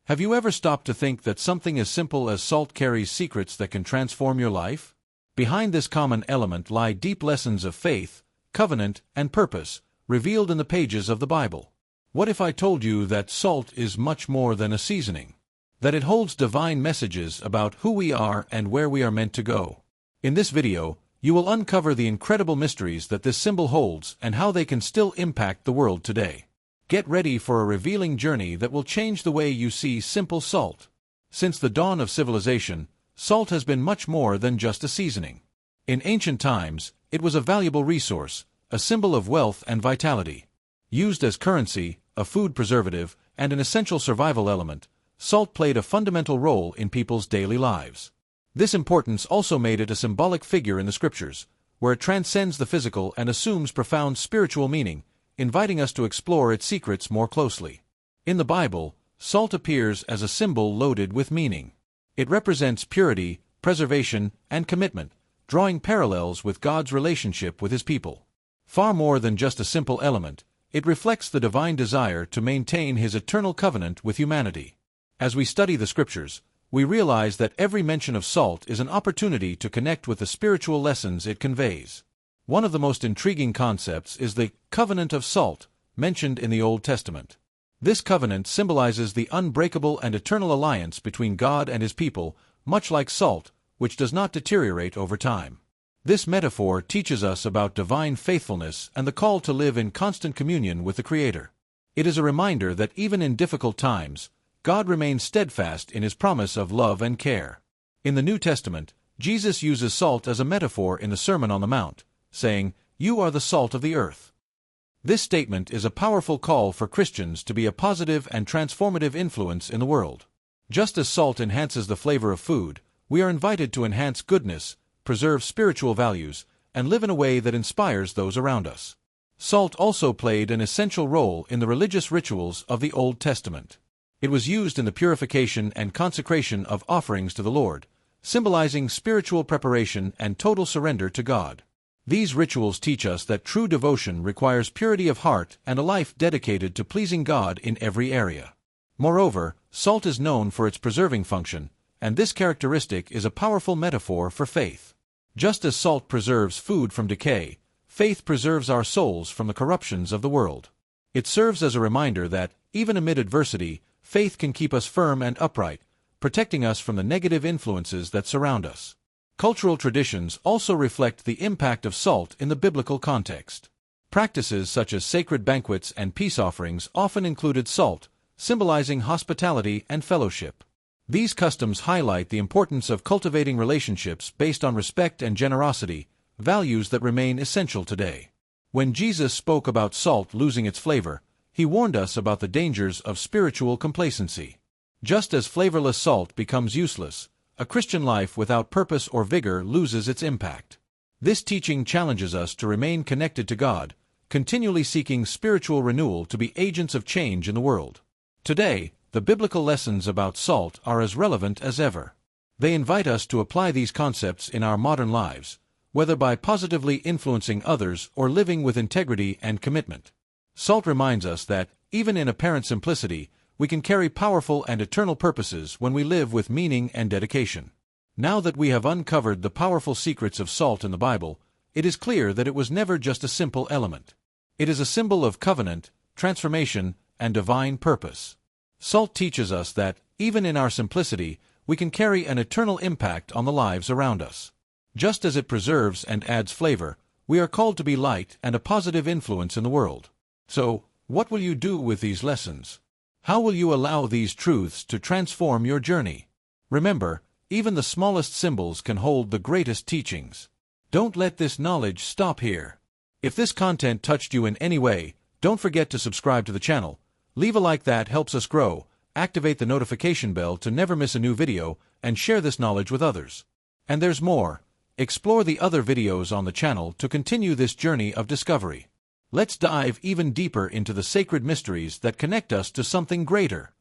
Have you ever stopped to think that something as simple as salt carries secrets that can transform your life? Behind this common element lie deep lessons of faith, covenant, and purpose, revealed in the pages of the Bible. What if I told you that salt is much more than a seasoning? That it holds divine messages about who we are and where we are meant to go? In this video, you will uncover the incredible mysteries that this symbol holds and how they can still impact the world today. Get ready for a revealing journey that will change the way you see simple salt. Since the dawn of civilization, salt has been much more than just a seasoning. In ancient times, it was a valuable resource, a symbol of wealth and vitality. Used as currency, a food preservative, and an essential survival element, salt played a fundamental role in people's daily lives. This importance also made it a symbolic figure in the scriptures, where it transcends the physical and assumes profound spiritual meaning, inviting us to explore its secrets more closely. In the Bible, salt appears as a symbol loaded with meaning. It represents purity, preservation, and commitment, drawing parallels with God's relationship with His people. Far more than just a simple element, it reflects the divine desire to maintain His eternal covenant with humanity. As we study the Scriptures, we realize that every mention of salt is an opportunity to connect with the spiritual lessons it conveys. One of the most intriguing concepts is the covenant of salt, mentioned in the Old Testament. This covenant symbolizes the unbreakable and eternal alliance between God and His people, much like salt, which does not deteriorate over time. This metaphor teaches us about divine faithfulness and the call to live in constant communion with the Creator. It is a reminder that even in difficult times, God remains steadfast in His promise of love and care. In the New Testament, Jesus uses salt as a metaphor in the Sermon on the Mount, saying, "You are the salt of the earth." This statement is a powerful call for Christians to be a positive and transformative influence in the world. Just as salt enhances the flavor of food, we are invited to enhance goodness, preserve spiritual values, and live in a way that inspires those around us. Salt also played an essential role in the religious rituals of the Old Testament. It was used in the purification and consecration of offerings to the Lord, symbolizing spiritual preparation and total surrender to God. These rituals teach us that true devotion requires purity of heart and a life dedicated to pleasing God in every area. Moreover, salt is known for its preserving function, and this characteristic is a powerful metaphor for faith. Just as salt preserves food from decay, faith preserves our souls from the corruptions of the world. It serves as a reminder that, even amid adversity, faith can keep us firm and upright, protecting us from the negative influences that surround us. Cultural traditions also reflect the impact of salt in the biblical context. Practices such as sacred banquets and peace offerings often included salt, symbolizing hospitality and fellowship. These customs highlight the importance of cultivating relationships based on respect and generosity, values that remain essential today. When Jesus spoke about salt losing its flavor, He warned us about the dangers of spiritual complacency. Just as flavorless salt becomes useless, a Christian life without purpose or vigor loses its impact. This teaching challenges us to remain connected to God, continually seeking spiritual renewal to be agents of change in the world. Today, the biblical lessons about salt are as relevant as ever. They invite us to apply these concepts in our modern lives, whether by positively influencing others or living with integrity and commitment. Salt reminds us that, even in apparent simplicity, we can carry powerful and eternal purposes when we live with meaning and dedication. Now that we have uncovered the powerful secrets of salt in the Bible, it is clear that it was never just a simple element. It is a symbol of covenant, transformation, and divine purpose. Salt teaches us that, even in our simplicity, we can carry an eternal impact on the lives around us. Just as it preserves and adds flavor, we are called to be light and a positive influence in the world. So, what will you do with these lessons? How will you allow these truths to transform your journey? Remember, even the smallest symbols can hold the greatest teachings. Don't let this knowledge stop here. If this content touched you in any way, don't forget to subscribe to the channel. Leave a like that helps us grow, activate the notification bell to never miss a new video, and share this knowledge with others. And there's more. Explore the other videos on the channel to continue this journey of discovery. Let's dive even deeper into the sacred mysteries that connect us to something greater.